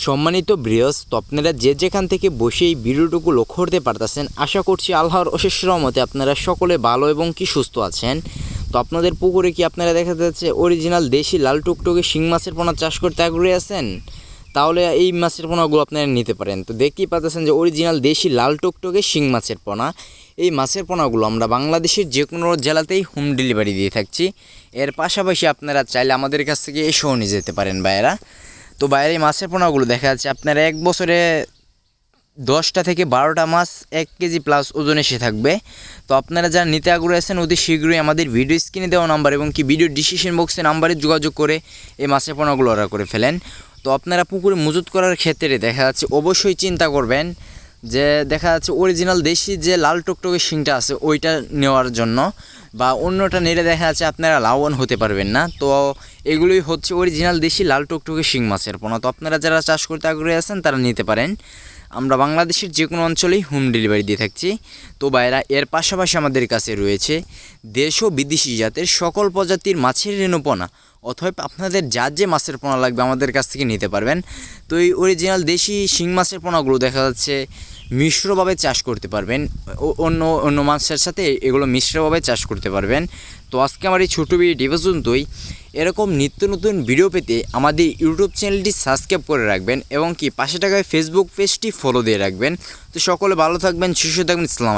সম্মানিত ভিউয়ার্স, তো আপনারা যে যেখান থেকে বসে এই ভিডিওটুকু লক্ষ্য করতে পারতেছেন, আশা করছি আল্লাহর অশেষ রহমতে আপনারা সকলে ভালো এবং কি সুস্থ আছেন। তো আপনাদের পুকুরে কি আপনারা দেখা যাচ্ছে অরিজিনাল দেশি লাল টুকটুকে শিং মাছের পোনা চাষ করতে আগ্রহী আছেন? তাহলে এই মাছের পোনাগুলো আপনারা নিতে পারেন। তো দেখতেই পাচ্ছেন যে অরিজিনাল দেশি লাল টুকটুকে শিং মাছের পোনা। এই মাছের পোনাগুলো আমরা বাংলাদেশের যে কোনো জেলাতেই হোম ডেলিভারি দিয়ে থাকছি। এর পাশাপাশি আপনারা চাইলে আমাদের কাছ থেকে এসেও নিয়ে যেতে পারেন ভাইয়েরা। তো বাইরে মাছের পোনাগুলো দেখা যাচ্ছে আপনারা এক বছরে 10টা থেকে 12টা মাছ 1 কেজি প্লাস ওজন এসে থাকবে। তো আপনারা যারা নিতে আগ্রহী আছেন অতি শীঘ্রই আমাদের ভিডিও স্ক্রিনে দেওয়া নাম্বার এবং কি ভিডিও ডিসক্রিপশন বক্সে নাম্বারে যোগাযোগ করে এই মাছের পোনাগুলো অর্ডার করে ফেলেন। তো আপনারা পুকুরে মজুত করার ক্ষেত্রে দেখা যাচ্ছে অবশ্যই চিন্তা করবেন যে দেখা যাচ্ছে অরিজিনাল দেশি যে লাল টকটকে শিংটা আছে ওইটা নেওয়ার জন্য, বা অন্যটা নিলে দেখা যাচ্ছে আপনারা লাভবান হতে পারবেন না। তো এগুলোই হচ্ছে অরিজিনাল দেশি লাল টকটকে শিং মাছের পোনা। তো আপনারা যারা চাষ করতে আগ্রহী আছেন তারা নিতে পারেন। আমরা বাংলাদেশের যে কোনো অঞ্চলেই হোম ডেলিভারি দিয়ে থাকছি। তো বাইরা এর পাশাপাশি আমাদের কাছে রয়েছে দেশ ও বিদেশি জাতের সকল প্রজাতির মাছের রেণুপোনা, অথবা আপনাদের যার যে মাছের পোনা লাগবে আমাদের কাছ থেকে নিতে পারবেন। তো এই অরিজিনাল দেশি শিং মাছের পোনাগুলো দেখা যাচ্ছে মিশ্রভাবে চাষ করতে পারবেন, অন্য অন্য মাছের সাথে এগুলো মিশ্রভাবে চাষ করতে পারবেন। তো আজকে আমার এই ছোটো ভিডিওটি পর্যন্তই। এরকম নিত্য নতুন ভিডিও পেতে আমাদের ইউটিউব চ্যানেলটি সাবস্ক্রাইব করে রাখবেন এবং কি পাশে থাকা ফেসবুক পেজটি ফলো দিয়ে রাখবেন। তো সকলে ভালো থাকবেন, সুস্থ থাকবেন। ইসলাম।